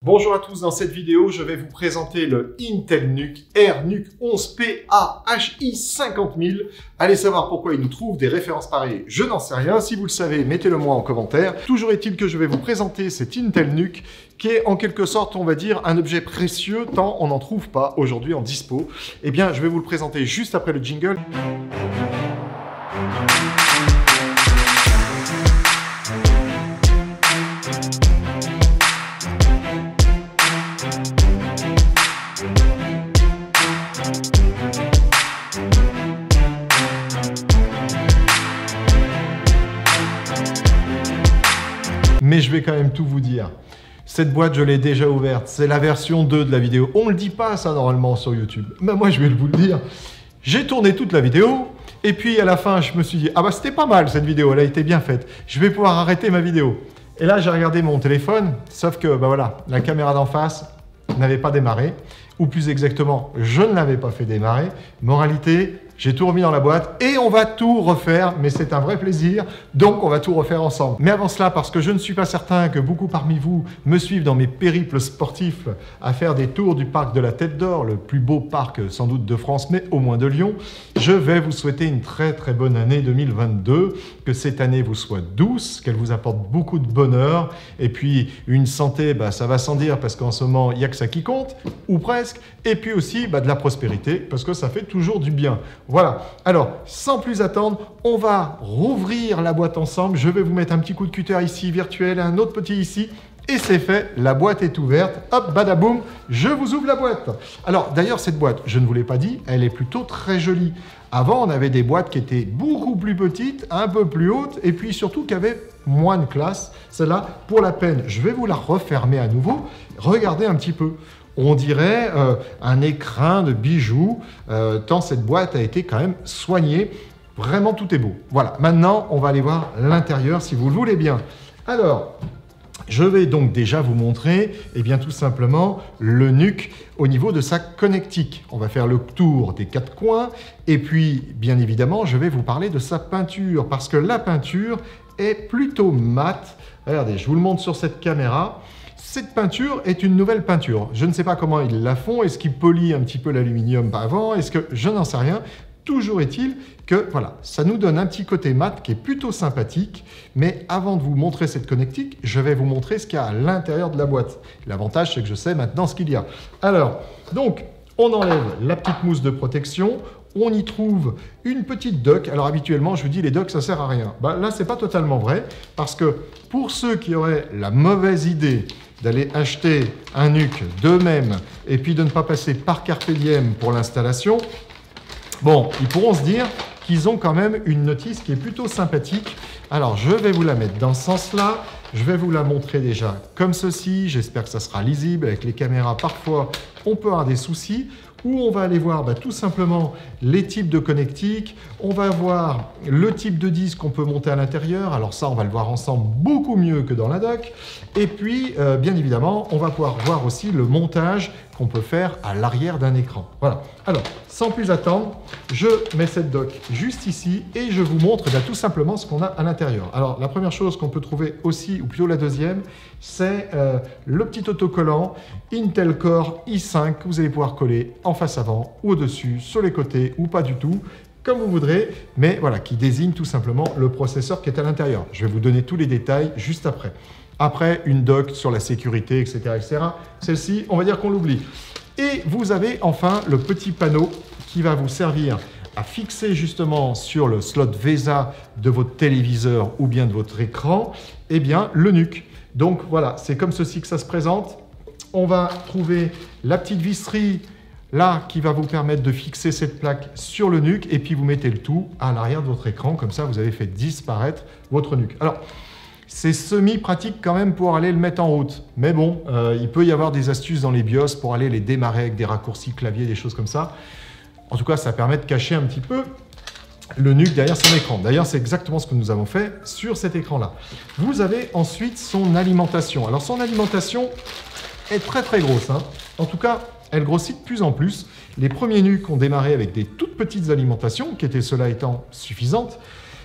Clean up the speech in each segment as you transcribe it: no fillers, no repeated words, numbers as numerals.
Bonjour à tous, dans cette vidéo, je vais vous présenter le Intel NUC AirNUC 11PA-HI50000. Allez savoir pourquoi il nous trouve des références pareilles, je n'en sais rien. Si vous le savez, mettez-le moi en commentaire. Toujours est-il que je vais vous présenter cet Intel NUC qui est en quelque sorte, on va dire, un objet précieux tant on n'en trouve pas aujourd'hui en dispo. Eh bien, je vais vous le présenter juste après le jingle. Mais je vais quand même tout vous dire. Cette boîte, je l'ai déjà ouverte. C'est la version 2 de la vidéo. On ne le dit pas ça normalement sur YouTube. Mais moi, je vais vous le dire. J'ai tourné toute la vidéo. Et puis à la fin, je me suis dit, ah bah c'était pas mal cette vidéo. Elle a été bien faite. Je vais pouvoir arrêter ma vidéo. Et là, j'ai regardé mon téléphone. Sauf que, bah voilà, la caméra d'en face n'avait pas démarré. Ou plus exactement, je ne l'avais pas fait démarrer. Moralité, j'ai tout remis dans la boîte et on va tout refaire, mais c'est un vrai plaisir, donc on va tout refaire ensemble. Mais avant cela, parce que je ne suis pas certain que beaucoup parmi vous me suivent dans mes périples sportifs à faire des tours du parc de la Tête d'Or, le plus beau parc sans doute de France, mais au moins de Lyon, je vais vous souhaiter une très très bonne année 2022, que cette année vous soit douce, qu'elle vous apporte beaucoup de bonheur, et puis une santé, bah, ça va sans dire, parce qu'en ce moment, il n'y a que ça qui compte, ou presque, et puis aussi bah, de la prospérité, parce que ça fait toujours du bien. Voilà, alors sans plus attendre, on va rouvrir la boîte ensemble. Je vais vous mettre un petit coup de cutter ici, virtuel, un autre petit ici. Et c'est fait, la boîte est ouverte. Hop, badaboum, je vous ouvre la boîte. Alors d'ailleurs, cette boîte, je ne vous l'ai pas dit, elle est plutôt très jolie. Avant, on avait des boîtes qui étaient beaucoup plus petites, un peu plus hautes, et puis surtout qui avaient moins de classe. Celle-là, pour la peine, je vais vous la refermer à nouveau. Regardez un petit peu. On dirait un écrin de bijoux, tant cette boîte a été quand même soignée. Vraiment, tout est beau. Voilà, maintenant, on va aller voir l'intérieur, si vous le voulez bien. Alors, je vais donc déjà vous montrer, eh bien, tout simplement, le NUC au niveau de sa connectique. On va faire le tour des 4 coins. Et puis, bien évidemment, je vais vous parler de sa peinture, parce que la peinture est plutôt mate. Regardez, je vous le montre sur cette caméra. Cette peinture est une nouvelle peinture. Je ne sais pas comment ils la font. Est-ce qu'ils polient un petit peu l'aluminium avant? Est-ce que je n'en sais rien? Toujours est-il que voilà, ça nous donne un petit côté mat qui est plutôt sympathique. Mais avant de vous montrer cette connectique, je vais vous montrer ce qu'il y a à l'intérieur de la boîte. L'avantage, c'est que je sais maintenant ce qu'il y a. Alors, donc, on enlève la petite mousse de protection. On y trouve une petite dock. Alors habituellement, je vous dis, les docks, ça sert à rien. Bah, là, c'est pas totalement vrai, parce que pour ceux qui auraient la mauvaise idée d'aller acheter un NUC d'eux-mêmes et puis de ne pas passer par Carpe Diem pour l'installation, bon, ils pourront se dire qu'ils ont quand même une notice qui est plutôt sympathique. Alors, je vais vous la mettre dans ce sens-là. Je vais vous la montrer déjà comme ceci. J'espère que ça sera lisible. Avec les caméras, parfois, on peut avoir des soucis. Où on va aller voir bah, tout simplement les types de connectiques. On va voir le type de disque qu'on peut monter à l'intérieur. Alors ça, on va le voir ensemble beaucoup mieux que dans la dock. Et puis, bien évidemment, on va pouvoir voir aussi le montage qu'on peut faire à l'arrière d'un écran. Voilà. Alors, sans plus attendre, je mets cette dock juste ici et je vous montre tout simplement ce qu'on a à l'intérieur. Alors, la première chose qu'on peut trouver aussi, ou plutôt la deuxième, c'est le petit autocollant Intel Core i5 que vous allez pouvoir coller en face avant ou au-dessus, sur les côtés ou pas du tout, comme vous voudrez, mais voilà, qui désigne tout simplement le processeur qui est à l'intérieur. Je vais vous donner tous les détails juste après. Après, une dock sur la sécurité, etc. etc. Celle-ci, on va dire qu'on l'oublie. Et vous avez enfin le petit panneau qui va vous servir à fixer justement sur le slot VESA de votre téléviseur ou bien de votre écran, eh bien, le NUC. Donc voilà, c'est comme ceci que ça se présente. On va trouver la petite visserie là qui va vous permettre de fixer cette plaque sur le NUC et puis vous mettez le tout à l'arrière de votre écran. Comme ça, vous avez fait disparaître votre NUC. Alors, c'est semi-pratique quand même pour aller le mettre en route. Mais bon, il peut y avoir des astuces dans les BIOS pour aller les démarrer avec des raccourcis clavier, des choses comme ça. En tout cas, ça permet de cacher un petit peu le NUC derrière son écran. D'ailleurs, c'est exactement ce que nous avons fait sur cet écran-là. Vous avez ensuite son alimentation. Alors, son alimentation est très très grosse, hein. En tout cas, elle grossit de plus en plus. Les premiers NUC ont démarré avec des toutes petites alimentations, qui étaient cela étant suffisantes.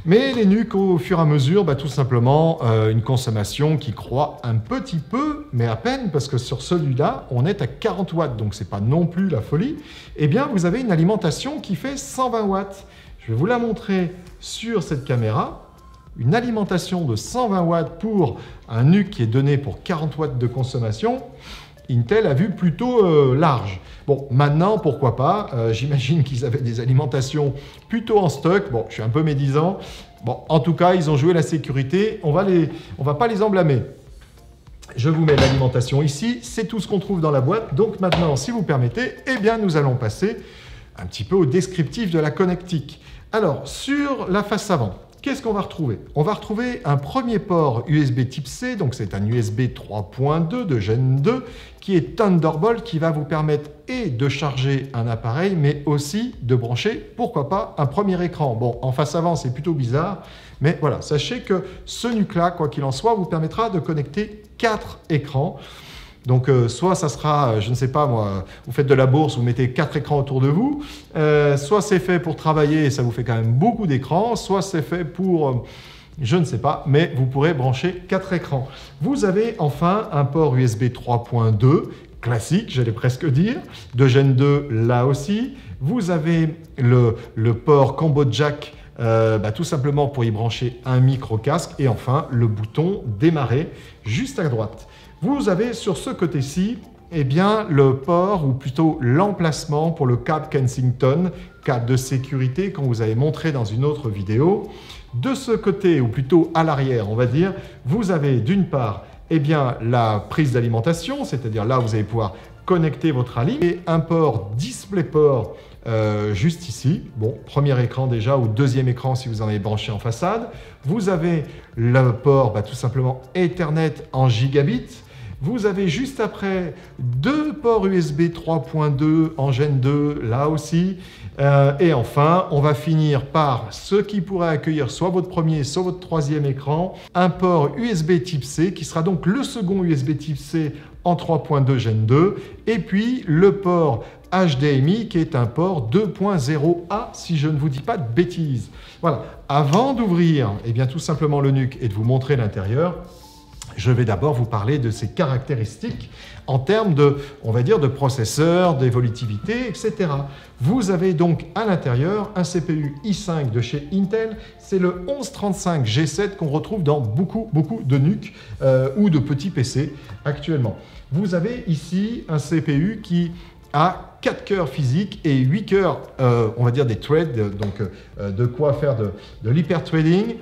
Mais les NUC, au fur et à mesure, tout simplement, une consommation qui croît un petit peu, mais à peine, parce que sur celui-là, on est à 40 watts, donc c'est pas non plus la folie. Eh bien, vous avez une alimentation qui fait 120 watts. Je vais vous la montrer sur cette caméra. Une alimentation de 120 watts pour un NUC qui est donné pour 40 watts de consommation. Intel a vu plutôt large. Bon, maintenant, pourquoi pas, j'imagine qu'ils avaient des alimentations plutôt en stock. Bon, je suis un peu médisant. Bon, en tout cas, ils ont joué la sécurité. On va pas les emblâmer. Je vous mets l'alimentation ici. C'est tout ce qu'on trouve dans la boîte. Donc maintenant, si vous permettez, eh bien, nous allons passer un petit peu au descriptif de la connectique. Alors, sur la face avant, qu'est-ce qu'on va retrouver? On va retrouver un premier port USB type C, donc c'est un USB 3.2 de Gen 2, qui est Thunderbolt, qui va vous permettre et de charger un appareil, mais aussi de brancher, pourquoi pas, un premier écran. Bon, en face avant, c'est plutôt bizarre, mais voilà, sachez que ce NUC-là, quoi qu'il en soit, vous permettra de connecter 4 écrans. Donc, soit ça sera, je ne sais pas moi, vous faites de la bourse, vous mettez 4 écrans autour de vous, soit c'est fait pour travailler et ça vous fait quand même beaucoup d'écrans, soit c'est fait pour, je ne sais pas, mais vous pourrez brancher 4 écrans. Vous avez enfin un port USB 3.2, classique, j'allais presque dire, de Gen 2 là aussi. Vous avez le port combo jack, tout simplement pour y brancher un micro-casque, et enfin le bouton démarrer juste à droite. Vous avez sur ce côté-ci, eh bien, le port, ou plutôt l'emplacement pour le câble Kensington, câble de sécurité qu'on vous avait montré dans une autre vidéo. De ce côté, ou plutôt à l'arrière, on va dire, vous avez d'une part, eh bien, la prise d'alimentation, c'est-à-dire là, vous allez pouvoir connecter votre alim, et un port DisplayPort juste ici. Bon, premier écran déjà, ou deuxième écran si vous en avez branché en façade. Vous avez le port, tout simplement Ethernet en gigabit. Vous avez juste après 2 ports USB 3.2 en Gen 2, là aussi. Et enfin, on va finir par ce qui pourrait accueillir soit votre premier, soit votre troisième écran, un port USB type C, qui sera donc le second USB type C en 3.2 Gen 2, et puis le port HDMI, qui est un port 2.0A, si je ne vous dis pas de bêtises. Voilà. Avant d'ouvrir, eh bien, tout simplement le NUC et de vous montrer l'intérieur, je vais d'abord vous parler de ses caractéristiques en termes de, on va dire, de processeur, d'évolutivité, etc. Vous avez donc à l'intérieur un CPU i5 de chez Intel. C'est le 1135 G7 qu'on retrouve dans beaucoup de NUC ou de petits PC actuellement. Vous avez ici un CPU qui a 4 cœurs physiques et 8 cœurs, on va dire des threads, donc de quoi faire de l'hyperthreading,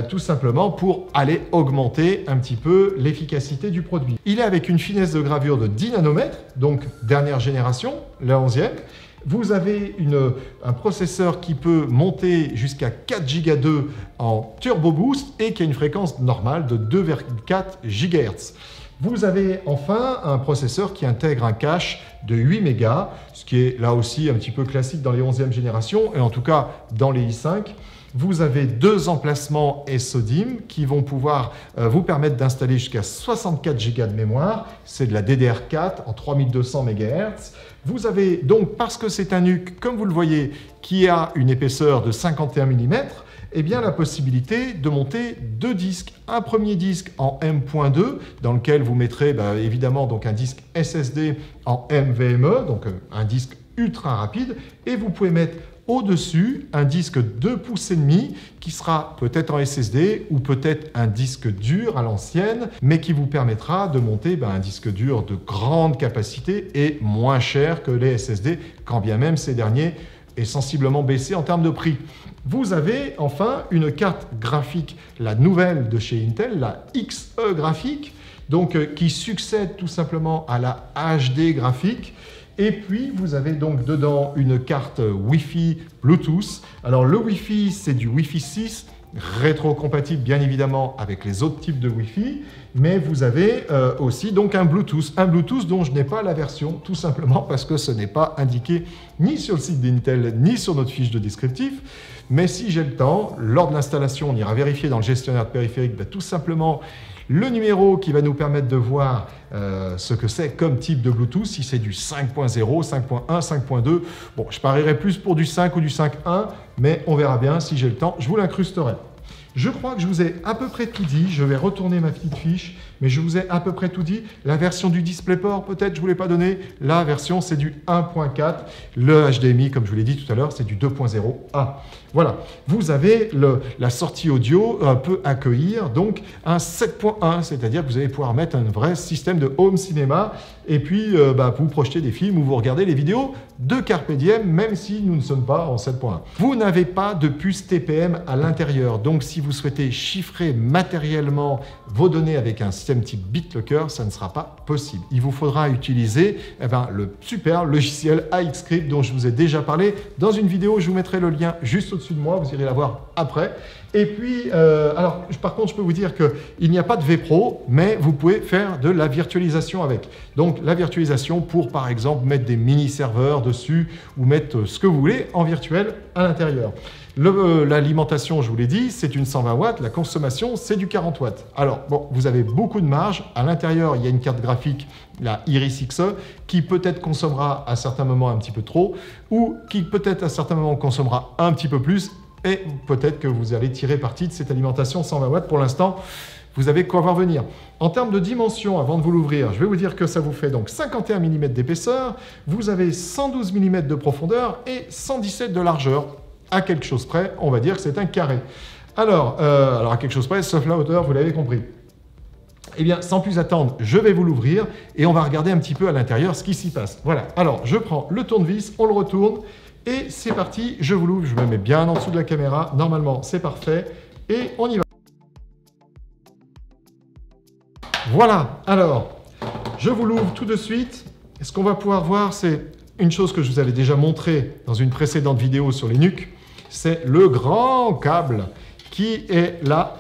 tout simplement pour aller augmenter un petit peu l'efficacité du produit. Il est avec une finesse de gravure de 10 nanomètres, donc dernière génération, la 11e. Vous avez un processeur qui peut monter jusqu'à 4 Go 2 en Turbo Boost et qui a une fréquence normale de 2,4 GHz. Vous avez enfin un processeur qui intègre un cache de 8 mégas, ce qui est là aussi un petit peu classique dans les 11e générations, et en tout cas dans les i5. Vous avez 2 emplacements SODIMM qui vont pouvoir vous permettre d'installer jusqu'à 64 Go de mémoire. C'est de la DDR4 en 3200 MHz. Vous avez donc, parce que c'est un NUC, comme vous le voyez, qui a une épaisseur de 51 mm, eh bien, la possibilité de monter 2 disques. Un premier disque en M.2, dans lequel vous mettrez évidemment donc un disque SSD en NVMe, donc un disque ultra rapide, et vous pouvez mettre au-dessus un disque 2,5 pouces qui sera peut-être en SSD ou peut-être un disque dur à l'ancienne, mais qui vous permettra de monter un disque dur de grande capacité et moins cher que les SSD, quand bien même ces derniers est sensiblement baissé en termes de prix. Vous avez enfin une carte graphique, la nouvelle de chez Intel, la XE graphique, donc qui succède tout simplement à la HD graphique. Et puis, vous avez donc dedans une carte Wi-Fi Bluetooth. Alors, le Wi-Fi, c'est du Wi-Fi 6, rétro-compatible bien évidemment avec les autres types de Wi-Fi, mais vous avez aussi donc un Bluetooth dont je n'ai pas la version, tout simplement parce que ce n'est pas indiqué ni sur le site d'Intel, ni sur notre fiche de descriptif. Mais si j'ai le temps, lors de l'installation, on ira vérifier dans le gestionnaire de périphériques, tout simplement le numéro qui va nous permettre de voir ce que c'est comme type de Bluetooth, si c'est du 5.0, 5.1, 5.2. Bon, je parierais plus pour du 5 ou du 5.1, mais on verra bien si j'ai le temps, je vous l'incrusterai. Je crois que je vous ai à peu près tout dit. Je vais retourner ma petite fiche, mais je vous ai à peu près tout dit. La version du DisplayPort, peut-être, je ne vous l'ai pas donné. La version, c'est du 1.4. Le HDMI, comme je vous l'ai dit tout à l'heure, c'est du 2.0A. Voilà. Vous avez la sortie audio peut accueillir donc un 7.1, c'est-à-dire que vous allez pouvoir mettre un vrai système de home cinéma et puis vous projetez des films ou vous regardez les vidéos de Carpe Diem, même si nous ne sommes pas en 7.1. Vous n'avez pas de puce TPM à l'intérieur, donc si vous souhaitez chiffrer matériellement vos données avec un système type BitLocker, ça ne sera pas possible. Il vous faudra utiliser le super logiciel AXScript dont je vous ai déjà parlé dans une vidéo. Je vous mettrai le lien juste au-dessus de moi, vous irez la voir après. Et puis, par contre, je peux vous dire qu'il n'y a pas de vPro, mais vous pouvez faire de la virtualisation avec. Donc, la virtualisation pour, par exemple, mettre des mini-serveurs dessus ou mettre ce que vous voulez en virtuel à l'intérieur. L'alimentation, je vous l'ai dit, c'est une 120 watts. La consommation, c'est du 40 watts. Alors, bon, vous avez beaucoup de marge. À l'intérieur, il y a une carte graphique, la Iris Xe, qui peut-être consommera à certains moments un petit peu trop ou qui peut-être à certains moments consommera un petit peu plus. Et peut-être que vous allez tirer parti de cette alimentation 120 watts. Pour l'instant, vous avez quoi voir venir. En termes de dimension, avant de vous l'ouvrir, je vais vous dire que ça vous fait donc 51 mm d'épaisseur, vous avez 112 mm de profondeur et 117 de largeur. À quelque chose près, on va dire que c'est un carré. Alors à quelque chose près, sauf la hauteur, vous l'avez compris. Eh bien, sans plus attendre, je vais vous l'ouvrir et on va regarder un petit peu à l'intérieur ce qui s'y passe. Voilà, alors je prends le tournevis, on le retourne. Et c'est parti, je vous l'ouvre, je me mets bien en dessous de la caméra. Normalement, c'est parfait. Et on y va. Voilà, alors, je vous l'ouvre tout de suite. Et ce qu'on va pouvoir voir, c'est une chose que je vous avais déjà montrée dans une précédente vidéo sur les NUC. C'est le grand câble qui est là,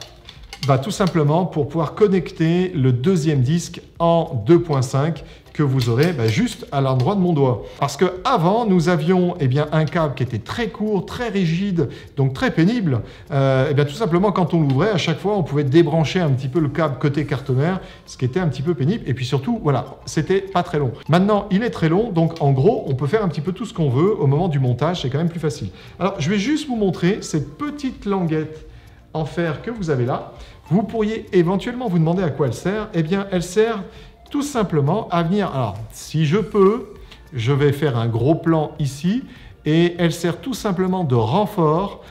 tout simplement pour pouvoir connecter le deuxième disque en 2.5 que vous aurez juste à l'endroit de mon doigt. Parce qu'avant, nous avions un câble qui était très court, très rigide, donc très pénible. Tout simplement, quand on l'ouvrait, à chaque fois, on pouvait débrancher un petit peu le câble côté carte mère, ce qui était un petit peu pénible. Et puis surtout, voilà, c'était pas très long. Maintenant, il est très long, donc en gros, on peut faire un petit peu tout ce qu'on veut. Au moment du montage, c'est quand même plus facile. Alors, je vais juste vous montrer cette petite languette en fer que vous avez là. Vous pourriez éventuellement vous demander à quoi elle sert. Eh bien, elle sert tout simplement à venir. Alors, si je peux, je vais faire un gros plan ici et elle sert tout simplement de renfort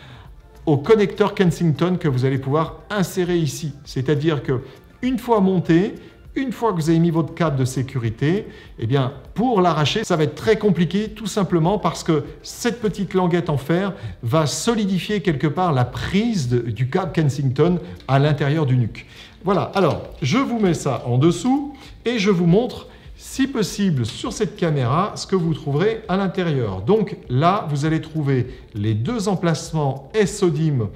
au connecteur Kensington que vous allez pouvoir insérer ici. C'est-à-dire que une fois monté, une fois que vous avez mis votre câble de sécurité, eh bien, pour l'arracher, ça va être très compliqué, tout simplement parce que cette petite languette en fer va solidifier quelque part la prise du câble Kensington à l'intérieur du NUC. Voilà, alors, je vous mets ça en dessous et je vous montre, si possible, sur cette caméra, ce que vous trouverez à l'intérieur. Donc là, vous allez trouver les deux emplacements SODIMM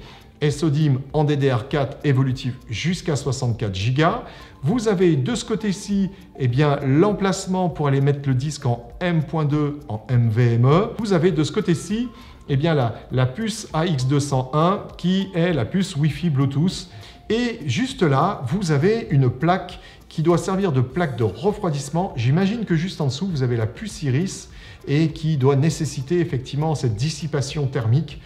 en DDR4 évolutif jusqu'à 64 Go. Vous avez de ce côté-ci l'emplacement pour aller mettre le disque en M.2 en NVMe. Vous avez de ce côté-ci la puce AX201 qui est la puce Wi-Fi Bluetooth. Et juste là, vous avez une plaque qui doit servir de plaque de refroidissement. J'imagine que juste en dessous, vous avez la puce Iris et qui doit nécessiter effectivement cette dissipation thermique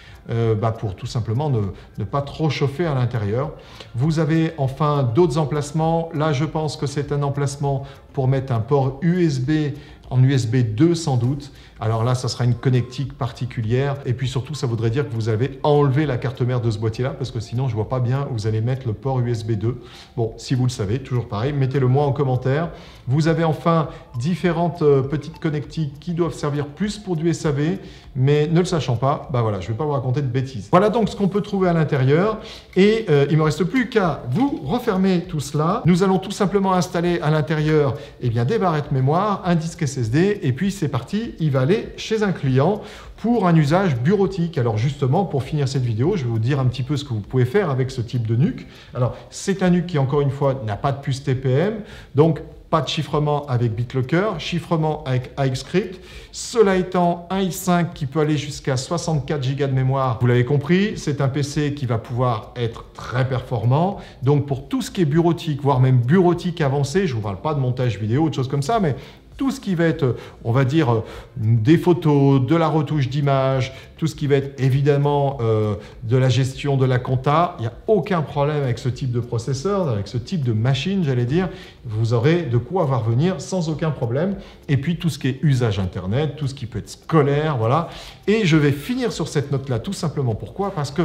pour tout simplement ne pas trop chauffer à l'intérieur. Vous avez enfin d'autres emplacements. Là, je pense que c'est un emplacement pour mettre un port USB en USB 2 sans doute. Alors là, ça sera une connectique particulière. Et puis surtout, ça voudrait dire que vous avez enlevé la carte mère de ce boîtier-là parce que sinon, je ne vois pas bien où vous allez mettre le port USB 2. Bon, si vous le savez, toujours pareil, mettez-le moi en commentaire. Vous avez enfin différentes petites connectiques qui doivent servir plus pour du SAV, mais ne le sachant pas, voilà, je ne vais pas vous raconter de bêtises. Voilà donc ce qu'on peut trouver à l'intérieur. Et il ne me reste plus qu'à vous refermer tout cela. Nous allons tout simplement installer à l'intérieur des barrettes mémoire, un disque SSD, et puis c'est parti, il va aller chez un client pour un usage bureautique. Alors justement, pour finir cette vidéo, je vais vous dire un petit peu ce que vous pouvez faire avec ce type de NUC. Alors, c'est un NUC qui, encore une fois, n'a pas de puce TPM, donc pas de chiffrement avec BitLocker, chiffrement avec AXScript. Cela étant, un i5 qui peut aller jusqu'à 64 Go de mémoire, vous l'avez compris, c'est un PC qui va pouvoir être très performant. Donc pour tout ce qui est bureautique, voire même bureautique avancé, je ne vous parle pas de montage vidéo ou de choses comme ça, mais tout ce qui va être, on va dire, des photos, de la retouche d'image, tout ce qui va être évidemment de la gestion de la compta, il n'y a aucun problème avec ce type de processeur, avec ce type de machine, j'allais dire. Vous aurez de quoi voir venir sans aucun problème. Et puis tout ce qui est usage Internet, tout ce qui peut être scolaire, voilà. Et je vais finir sur cette note-là, tout simplement. Pourquoi? Parce que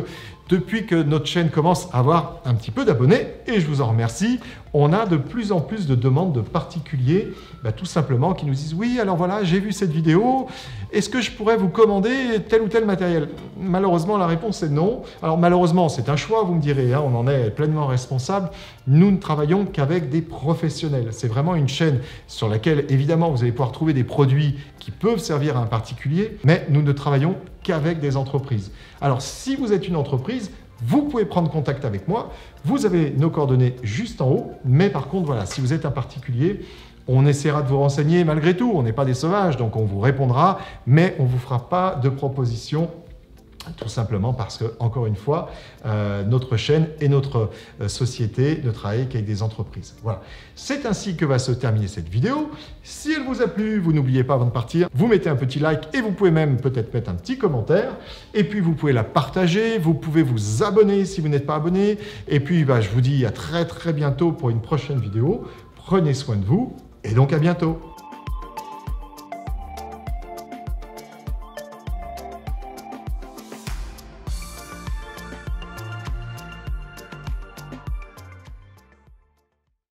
depuis que notre chaîne commence à avoir un petit peu d'abonnés, et je vous en remercie, on a de plus en plus de demandes de particuliers, tout simplement, qui nous disent « Oui, alors voilà, j'ai vu cette vidéo, est-ce que je pourrais vous commander tel ou tel matériel ?» Malheureusement, la réponse est non. Alors malheureusement, c'est un choix, vous me direz, hein, on en est pleinement responsable. Nous ne travaillons qu'avec des professionnels. C'est vraiment une chaîne sur laquelle, évidemment, vous allez pouvoir trouver des produits qui peuvent servir à un particulier, mais nous ne travaillons qu'avec des entreprises. Alors, si vous êtes une entreprise, vous pouvez prendre contact avec moi. Vous avez nos coordonnées juste en haut. Mais par contre, voilà, si vous êtes un particulier, on essaiera de vous renseigner malgré tout. On n'est pas des sauvages, donc on vous répondra, mais on ne vous fera pas de propositions. Tout simplement parce que, encore une fois, notre chaîne et notre société ne travaillent qu'avec des entreprises. Voilà. C'est ainsi que va se terminer cette vidéo. Si elle vous a plu, vous n'oubliez pas avant de partir, vous mettez un petit like et vous pouvez même peut-être mettre un petit commentaire. Et puis, vous pouvez la partager. Vous pouvez vous abonner si vous n'êtes pas abonné. Et puis, je vous dis à très très bientôt pour une prochaine vidéo. Prenez soin de vous et donc à bientôt.